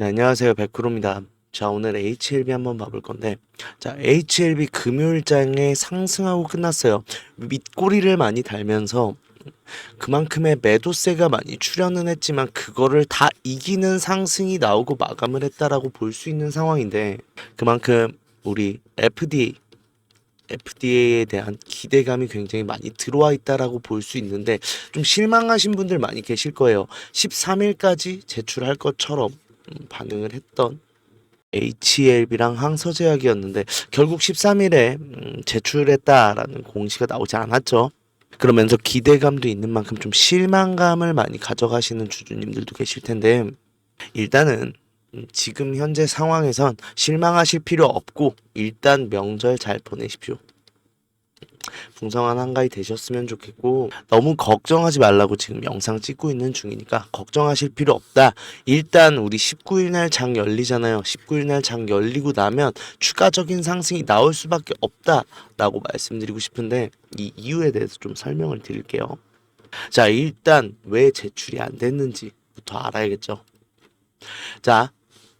네, 안녕하세요. 백크로입니다. 자, 오늘 HLB 한번 봐볼 건데, 자, HLB 금요일장에 상승하고 끝났어요. 밑꼬리를 많이 달면서 그만큼의 매도세가 많이 출현은 했지만 그거를 다 이기는 상승이 나오고 마감을 했다라고 볼 수 있는 상황인데, 그만큼 우리 FDA에 대한 기대감이 굉장히 많이 들어와 있다라고 볼 수 있는데 좀 실망하신 분들 많이 계실 거예요. 13일까지 제출할 것처럼 반응을 했던 HLB랑 항서제약이었는데 결국 13일에 제출했다라는 공시가 나오지 않았죠. 그러면서 기대감도 있는 만큼 좀 실망감을 많이 가져가시는 주주님들도 계실 텐데 일단은 지금 현재 상황에선 실망하실 필요 없고 일단 명절 잘 보내십시오. 풍성한 한가위 되셨으면 좋겠고 너무 걱정하지 말라고 지금 영상 찍고 있는 중이니까 걱정하실 필요 없다. 일단 우리 19일 날 장 열리잖아요. 19일 날 장 열리고 나면 추가적인 상승이 나올 수밖에 없다라고 말씀드리고 싶은데 이 이유에 대해서 좀 설명을 드릴게요. 자, 일단 왜 제출이 안 됐는지부터 알아야겠죠. 자,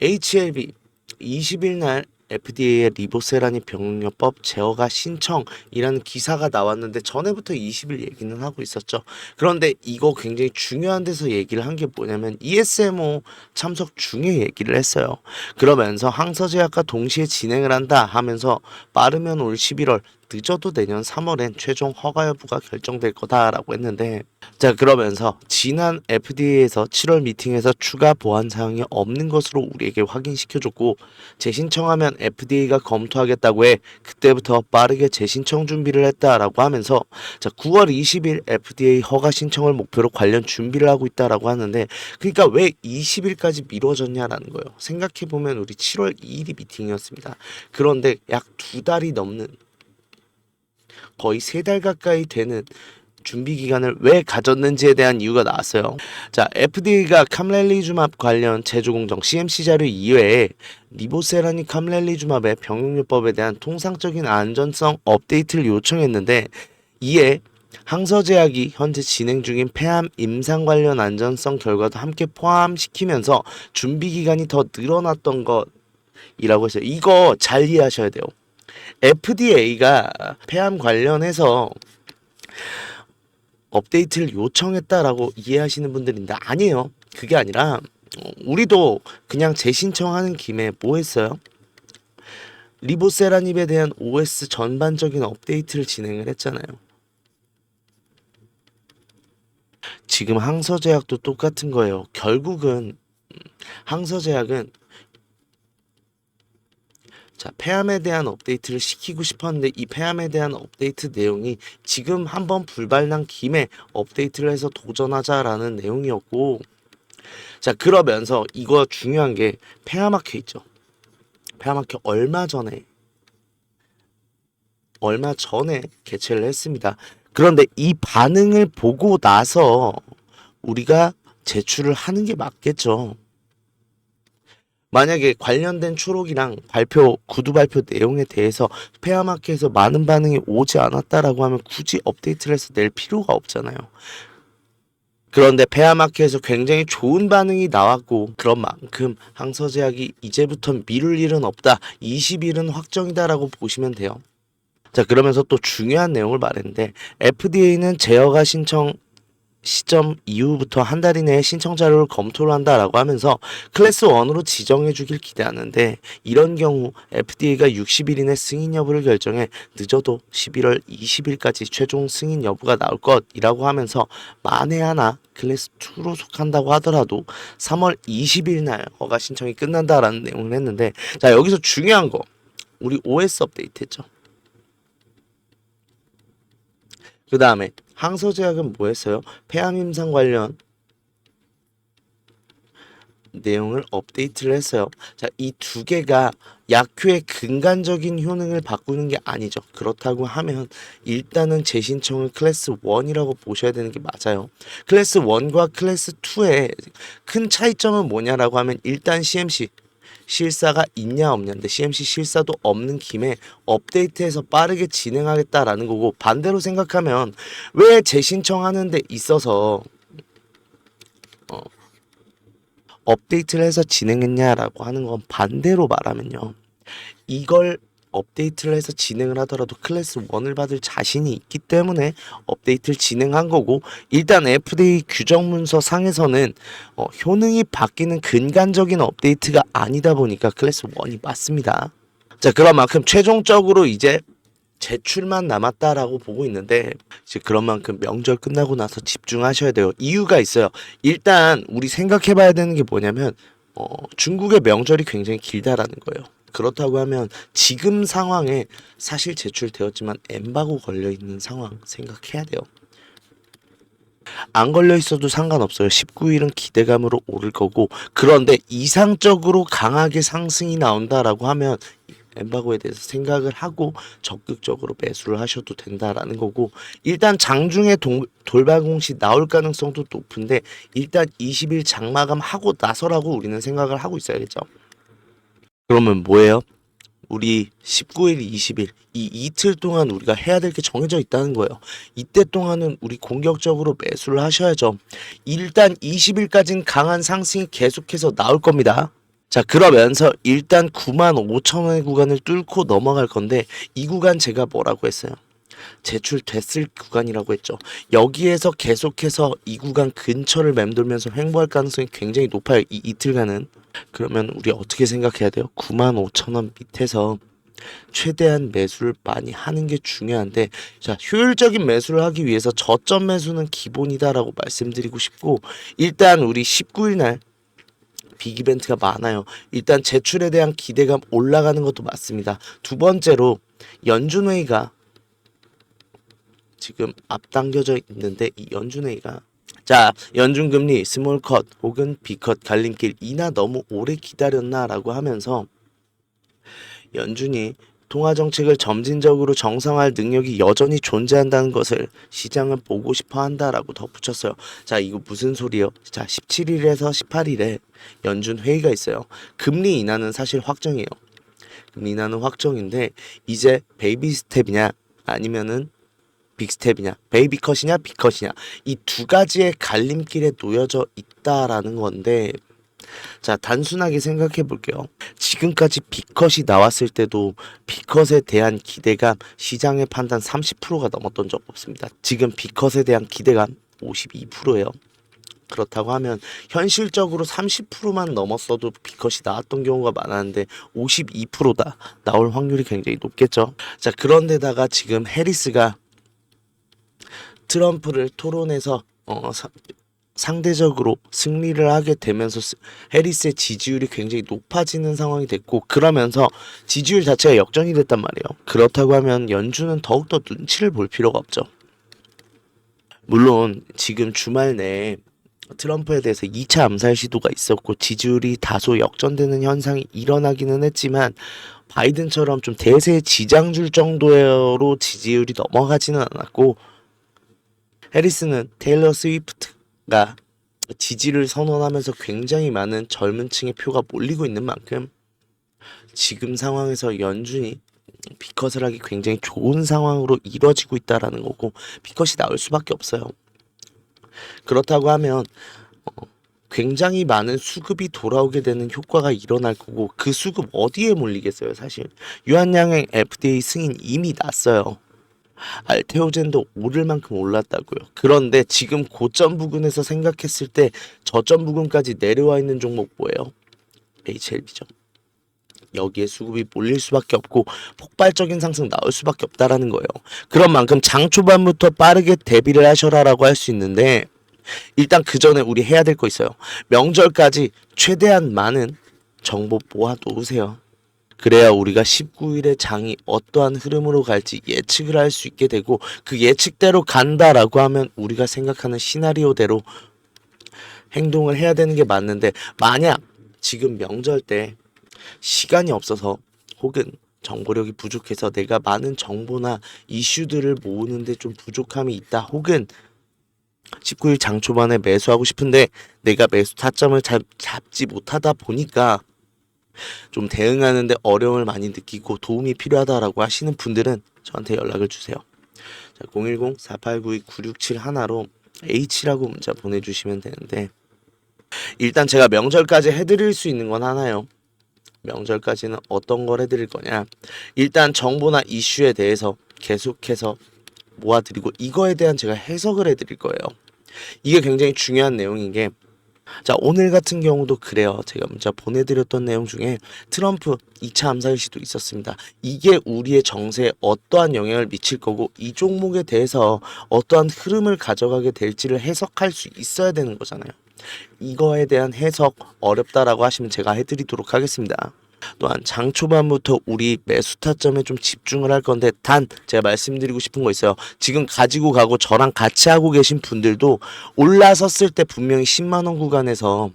HLB 20일 날 FDA의 리보세라니 병용요법 제어가 신청이라는 기사가 나왔는데 전에부터 20일 얘기는 하고 있었죠. 그런데 이거 굉장히 중요한 데서 얘기를 한 게 뭐냐면 ESMO 참석 중에 얘기를 했어요. 그러면서 항서제약과 동시에 진행을 한다 하면서 빠르면 올 11월 늦어도 내년 3월엔 최종 허가 여부가 결정될 거다라고 했는데 자, 그러면서 지난 FDA에서 7월 미팅에서 추가 보완 사항이 없는 것으로 우리에게 확인시켜줬고 재신청하면 FDA가 검토하겠다고 해 그때부터 빠르게 재신청 준비를 했다라고 하면서 자, 9월 20일 FDA 허가 신청을 목표로 관련 준비를 하고 있다라고 하는데 그러니까 왜 20일까지 미뤄졌냐라는 거예요. 생각해보면 우리 7월 2일이 미팅이었습니다. 그런데 약 2달이 넘는 거의 3달 가까이 되는 준비 기간을 왜 가졌는지에 대한 이유가 나왔어요. 자, FDA가 캄렐리주맙 관련 제조 공정 CMC 자료 이외에 리보세라니 캄렐리주맙의 병용요법에 대한 통상적인 안전성 업데이트를 요청했는데 이에 항서제약이 현재 진행 중인 폐암 임상 관련 안전성 결과도 함께 포함시키면서 준비 기간이 더 늘어났던 것이라고 했어요. 이거 잘 이해하셔야 돼요. FDA가 폐암 관련해서 업데이트를 요청했다라고 이해하시는 분들인데 아니에요. 그게 아니라 우리도 그냥 재신청하는 김에 뭐 했어요? 리보세라닙에 대한 OS 전반적인 업데이트를 진행을 했잖아요. 지금 항서제약도 똑같은 거예요. 결국은 항서제약은 자, 폐암에 대한 업데이트를 시키고 싶었는데 이 폐암에 대한 업데이트 내용이 지금 한번 불발난 김에 업데이트를 해서 도전하자라는 내용이었고 자, 그러면서 이거 중요한 게 폐암학회 있죠. 폐암학회 얼마 전에 개최를 했습니다. 그런데 이 반응을 보고 나서 우리가 제출을 하는 게 맞겠죠. 만약에 관련된 초록이랑 구두 발표 내용에 대해서 폐암학회에서 많은 반응이 오지 않았다라고 하면 굳이 업데이트를 해서 낼 필요가 없잖아요. 그런데 폐암학회에서 굉장히 좋은 반응이 나왔고 그런 만큼 항서제약이 이제부터 미룰 일은 없다. 20일은 확정이다라고 보시면 돼요. 자, 그러면서 또 중요한 내용을 말했는데 FDA는 제어가 신청 시점 이후부터 한 달 이내에 신청 자료를 검토를 한다라고 하면서 클래스 1으로 지정해 주길 기대하는데 이런 경우 FDA가 60일 이내 승인 여부를 결정해 늦어도 11월 20일까지 최종 승인 여부가 나올 것이라고 하면서 만에 하나 클래스 2로 속한다고 하더라도 3월 20일 날 허가 신청이 끝난다라는 내용을 했는데 자, 여기서 중요한 거 우리 OS 업데이트 했죠. 그 다음에 항서제약은 뭐 했어요? 폐암 임상 관련 내용을 업데이트를 했어요. 자, 이 두 개가 약효의 근간적인 효능을 바꾸는 게 아니죠. 그렇다고 하면 일단은 재신청을 클래스 1이라고 보셔야 되는 게 맞아요. 클래스 1과 클래스 2의 큰 차이점은 뭐냐라고 하면 일단 CMC 실사가 있냐 없냐인데 CMC 실사도 없는 김에 업데이트해서 빠르게 진행하겠다라는 거고 반대로 생각하면 왜 재신청하는 데 있어서 업데이트를 해서 진행했냐라고 하는 건 반대로 말하면요. 이걸 업데이트를 해서 진행을 하더라도 클래스 1을 받을 자신이 있기 때문에 업데이트를 진행한 거고, 일단 FDA 규정 문서 상에서는 효능이 바뀌는 근간적인 업데이트가 아니다 보니까 클래스 1이 맞습니다. 자, 그런 만큼 최종적으로 이제 제출만 남았다라고 보고 있는데, 이제 그런 만큼 명절 끝나고 나서 집중하셔야 돼요. 이유가 있어요. 일단 우리 생각해 봐야 되는 게 뭐냐면 중국의 명절이 굉장히 길다라는 거예요. 그렇다고 하면 지금 상황에 사실 제출되었지만 엠바고 걸려 있는 상황 생각해야 돼요. 안 걸려 있어도 상관없어요. 19일은 기대감으로 오를 거고, 그런데 이상적으로 강하게 상승이 나온다라고 하면 엠바고에 대해서 생각을 하고 적극적으로 매수를 하셔도 된다라는 거고, 일단 장중에 돌발공시 나올 가능성도 높은데 일단 20일 장마감 하고 나서라고 우리는 생각을 하고 있어야겠죠. 그러면 뭐예요? 우리 19일, 20일 이 이틀 동안 우리가 해야 될 게 정해져 있다는 거예요. 이때 동안은 우리 공격적으로 매수를 하셔야죠. 일단 20일까지는 강한 상승이 계속해서 나올 겁니다. 자, 그러면서 일단 95,000원의 구간을 뚫고 넘어갈 건데, 이 구간 제가 뭐라고 했어요? 제출됐을 구간이라고 했죠. 여기에서 계속해서 이 구간 근처를 맴돌면서 횡보할 가능성이 굉장히 높아요. 이 이틀간은. 그러면 우리 어떻게 생각해야 돼요? 95,000원 밑에서 최대한 매수를 많이 하는 게 중요한데, 자, 효율적인 매수를 하기 위해서 저점 매수는 기본이다라고 말씀드리고 싶고, 일단 우리 19일 날 빅 이벤트가 많아요. 일단 제출에 대한 기대감 올라가는 것도 맞습니다. 두 번째로 연준회의가 지금 앞당겨져 있는데, 이 연준회의가, 자, 연준금리 스몰컷 혹은 B컷 갈림길 이나 너무 오래 기다렸나라고 하면서 연준이 통화정책을 점진적으로 정상화할 능력이 여전히 존재한다는 것을 시장은 보고 싶어 한다라고 덧붙였어요. 자, 이거 무슨 소리예요? 자, 17일에서 18일에 연준 회의가 있어요. 금리 인하는 사실 확정이에요. 금리 인하는 확정인데, 이제 베이비 스텝이냐 아니면은 빅 스텝이냐, 베이비 컷이냐 빅 컷이냐, 이 두 가지의 갈림길에 놓여져 있다라는 건데, 자, 단순하게 생각해 볼게요. 지금까지 B컷이 나왔을 때도 B컷에 대한 기대감, 시장의 판단 30%가 넘었던 적 없습니다. 지금 B컷에 대한 기대감 52%예요. 그렇다고 하면 현실적으로 30%만 넘었어도 B컷이 나왔던 경우가 많았는데 52%다 나올 확률이 굉장히 높겠죠. 자, 그런데다가 지금 해리스가 트럼프를 토론해서 상대적으로 승리를 하게 되면서 해리스의 지지율이 굉장히 높아지는 상황이 됐고, 그러면서 지지율 자체가 역전이 됐단 말이에요. 그렇다고 하면 연준은 더욱더 눈치를 볼 필요가 없죠. 물론 지금 주말 내에 트럼프에 대해서 2차 암살 시도가 있었고 지지율이 다소 역전되는 현상이 일어나기는 했지만, 바이든처럼 좀 대세에 지장 줄 정도로 지지율이 넘어가지는 않았고, 해리스는 테일러 스위프트가 지지를 선언하면서 굉장히 많은 젊은 층의 표가 몰리고 있는 만큼 지금 상황에서 연준이 B컷을 하기 굉장히 좋은 상황으로 이뤄지고 있다라는 거고, B컷이 나올 수밖에 없어요. 그렇다고 하면 굉장히 많은 수급이 돌아오게 되는 효과가 일어날 거고, 그 수급 어디에 몰리겠어요? 사실 유한양행 FDA 승인 이미 났어요. 알테오젠도 오를 만큼 올랐다고요. 그런데 지금 고점 부근에서 생각했을 때 저점 부근까지 내려와 있는 종목 뭐예요? HLB죠. 여기에 수급이 몰릴 수밖에 없고 폭발적인 상승 나올 수밖에 없다라는 거예요. 그런 만큼 장 초반부터 빠르게 대비를 하셔라라고 할 수 있는데, 일단 그 전에 우리 해야 될 거 있어요. 명절까지 최대한 많은 정보 모아 놓으세요. 그래야 우리가 19일의 장이 어떠한 흐름으로 갈지 예측을 할 수 있게 되고, 그 예측대로 간다라고 하면 우리가 생각하는 시나리오대로 행동을 해야 되는 게 맞는데, 만약 지금 명절 때 시간이 없어서 혹은 정보력이 부족해서 내가 많은 정보나 이슈들을 모으는데 좀 부족함이 있다, 혹은 19일 장 초반에 매수하고 싶은데 내가 매수 타점을 잡지 못하다 보니까 좀 대응하는데 어려움을 많이 느끼고 도움이 필요하다라고 하시는 분들은 저한테 연락을 주세요. 자, 010-4892-9671로 H라고 문자 보내주시면 되는데, 일단 제가 명절까지 해드릴 수 있는 건 하나요. 명절까지는 어떤 걸 해드릴 거냐. 일단 정보나 이슈에 대해서 계속해서 모아드리고 이거에 대한 제가 해석을 해드릴 거예요. 이게 굉장히 중요한 내용인 게, 자, 오늘 같은 경우도 그래요. 제가 문자 보내드렸던 내용 중에 트럼프 2차 암살 시도 있었습니다. 이게 우리의 정세에 어떠한 영향을 미칠 거고 이 종목에 대해서 어떠한 흐름을 가져가게 될지를 해석할 수 있어야 되는 거잖아요. 이거에 대한 해석 어렵다라고 하시면 제가 해드리도록 하겠습니다. 또한 장 초반부터 우리 매수 타점에 좀 집중을 할 건데, 단 제가 말씀드리고 싶은 거 있어요. 지금 가지고 가고 저랑 같이 하고 계신 분들도 올라섰을 때 분명히 10만 원 구간에서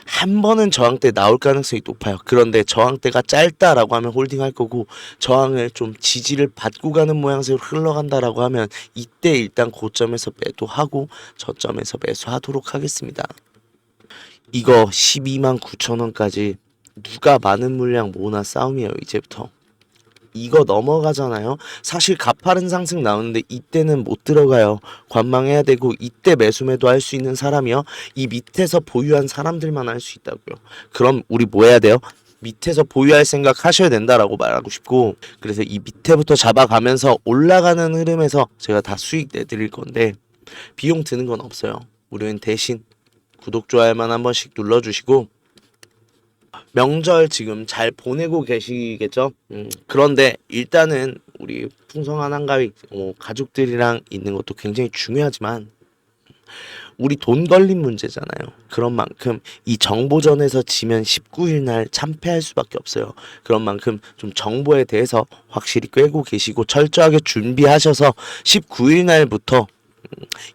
한 번은 저항대 나올 가능성이 높아요. 그런데 저항대가 짧다라고 하면 홀딩할 거고, 저항을 좀 지지를 받고 가는 모양새로 흘러간다라고 하면 이때 일단 고점에서 매도하고 저점에서 매수하도록 하겠습니다. 이거 12만 9천 원까지 누가 많은 물량 모으나 싸움이에요. 이제부터 이거 넘어가잖아요. 사실 가파른 상승 나오는데 이때는 못 들어가요. 관망해야 되고, 이때 매수매도 할 수 있는 사람이요, 이 밑에서 보유한 사람들만 할 수 있다고요. 그럼 우리 뭐 해야 돼요? 밑에서 보유할 생각 하셔야 된다라고 말하고 싶고, 그래서 이 밑에부터 잡아가면서 올라가는 흐름에서 제가 다 수익 내드릴 건데 비용 드는 건 없어요. 우리는 대신 구독, 좋아요만 한 번씩 눌러주시고, 명절 지금 잘 보내고 계시겠죠? 그런데 일단은 우리 풍성한 한가위 가족들이랑 있는 것도 굉장히 중요하지만 우리 돈 걸린 문제잖아요. 그런 만큼 이 정보전에서 지면 19일 날 참패할 수밖에 없어요. 그런 만큼 좀 정보에 대해서 확실히 꿰고 계시고 철저하게 준비하셔서 19일 날부터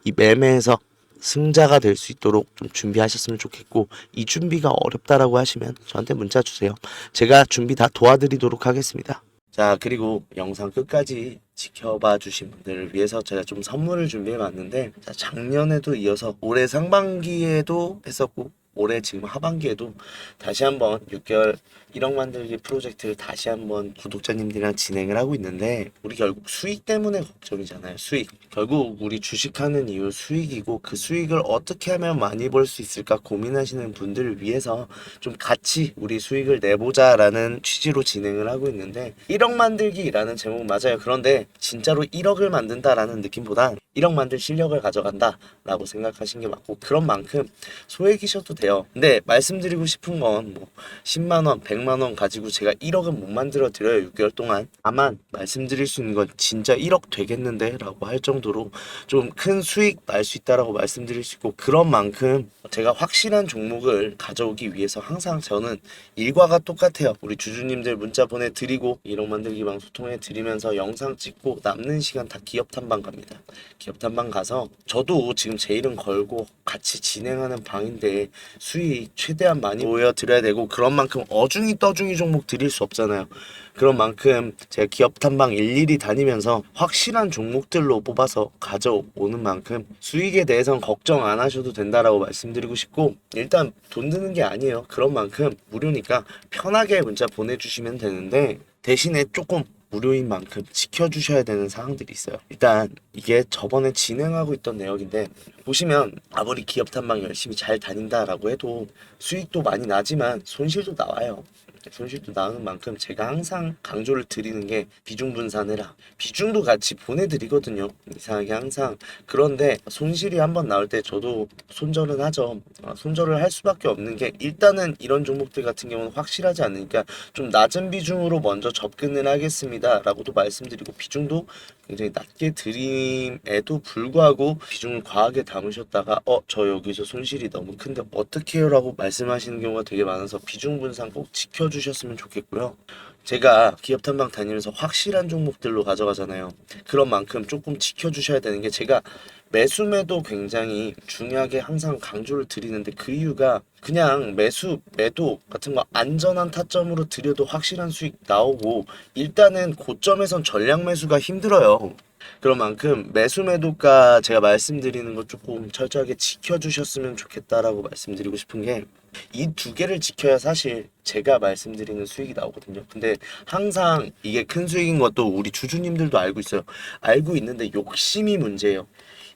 이 매매에서 승자가 될 수 있도록 좀 준비하셨으면 좋겠고, 이 준비가 어렵다라고 하시면 저한테 문자 주세요. 제가 준비 다 도와드리도록 하겠습니다. 자, 그리고 영상 끝까지 지켜봐 주신 분들을 위해서 제가 좀 선물을 준비해 봤는데, 자, 작년에도 이어서 올해 상반기에도 했었고 올해 지금 하반기에도 다시 한번 6개월 1억 만들기 프로젝트를 다시 한번 구독자님들이랑 진행을 하고 있는데, 우리 결국 수익 때문에 걱정이잖아요. 수익. 결국 우리 주식하는 이유 수익이고, 그 수익을 어떻게 하면 많이 벌 수 있을까 고민하시는 분들을 위해서 좀 같이 우리 수익을 내보자라는 취지로 진행을 하고 있는데, 1억 만들기라는 제목 맞아요. 그런데 진짜로 1억을 만든다라는 느낌보다 1억 만들 실력을 가져간다 라고 생각하신 게 맞고, 그런 만큼 소액이셔도 돼요. 근데 말씀드리고 싶은 건 뭐 10만원 100만원 가지고 제가 1억은 못 만들어 드려요, 6개월 동안. 다만 말씀드릴 수 있는 건 진짜 1억 되겠는데 라고 할 정도로 좀 큰 수익 날 수 있다라고 말씀드릴 수 있고, 그런 만큼 제가 확실한 종목을 가져오기 위해서 항상 저는 일과가 똑같아요. 우리 주주님들 문자 보내드리고 1억 만들기방 소통해 드리면서 영상 찍고 남는 시간 다 기업 탐방 갑니다. 기업 탐방 가서 저도 지금 제 이름 걸고 같이 진행하는 방인데 수익 최대한 많이 보여드려야 되고, 그런 만큼 어중이 떠중이 종목 드릴 수 없잖아요. 그런 만큼 제가 기업 탐방 일일이 다니면서 확실한 종목들로 뽑아서 가져오는 만큼 수익에 대해서는 걱정 안 하셔도 된다라고 말씀드리고 싶고, 일단 돈 드는 게 아니에요. 그런 만큼 무료니까 편하게 문자 보내주시면 되는데, 대신에 조금 무료인 만큼 지켜주셔야 되는 사항들이 있어요. 일단 이게 저번에 진행하고 있던 내역인데, 보시면 아무리 기업 탐방 열심히 잘 다닌다라고 해도 수익도 많이 나지만 손실도 나와요. 손실도 나는 만큼 제가 항상 강조를 드리는 게 비중 분산해라. 비중도 같이 보내드리거든요, 이상하게 항상. 그런데 손실이 한번 나올 때 저도 손절은 하죠. 손절을 할 수밖에 없는 게, 일단은 이런 종목들 같은 경우는 확실하지 않으니까 좀 낮은 비중으로 먼저 접근을 하겠습니다 라고도 말씀드리고, 비중도 굉장히 낮게 드림에도 불구하고 비중을 과하게 담으셨다가 저 여기서 손실이 너무 큰데 어떻게 해요? 라고 말씀하시는 경우가 되게 많아서 비중 분산 꼭 지켜주셨으면 좋겠고요. 제가 기업 탐방 다니면서 확실한 종목들로 가져가잖아요. 그런 만큼 조금 지켜주셔야 되는 게, 제가 매수매도 굉장히 중요하게 항상 강조를 드리는데, 그 이유가 그냥 매도 같은 거 안전한 타점으로 들여도 확실한 수익 나오고, 일단은 고점에선 전량 매수가 힘들어요. 그런 만큼 매수매도가 제가 말씀드리는 거 조금 철저하게 지켜주셨으면 좋겠다라고 말씀드리고 싶은 게, 이 두 개를 지켜야 사실 제가 말씀드리는 수익이 나오거든요. 근데 항상 이게 큰 수익인 것도 우리 주주님들도 알고 있어요. 알고 있는데 욕심이 문제예요.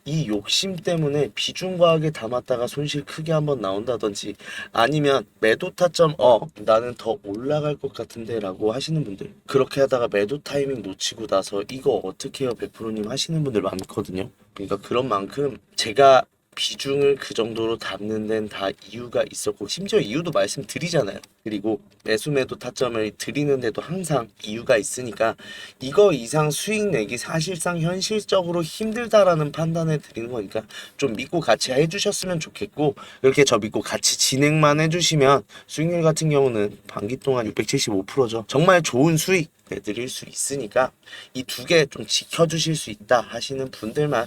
이 욕심 때문에 비중 과하게 담았다가 손실 크게 한번 나온다든지 아니면 매도 타점 나는 더 올라갈 것 같은데 라고 하시는 분들, 그렇게 하다가 매도 타이밍 놓치고 나서 이거 어떻게 해요 100%님 하시는 분들 많거든요. 그러니까 그런 만큼 제가 비중을 그 정도로 담는 데는 다 이유가 있었고, 심지어 이유도 말씀드리잖아요. 그리고 매수 매도 타점을 드리는데도 항상 이유가 있으니까 이거 이상 수익 내기 사실상 현실적으로 힘들다라는 판단을 드리는 거니까 좀 믿고 같이 해주셨으면 좋겠고, 이렇게 저 믿고 같이 진행만 해주시면 수익률 같은 경우는 반기 동안 675%죠. 정말 좋은 수익 내드릴 수 있으니까 이 두 개 좀 지켜주실 수 있다 하시는 분들만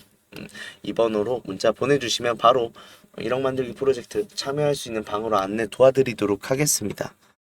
2번으로 문자 보내주시면 바로 1억 만들기 프로젝트 참여할 수 있는 방으로 안내 도와드리도록 하겠습니다.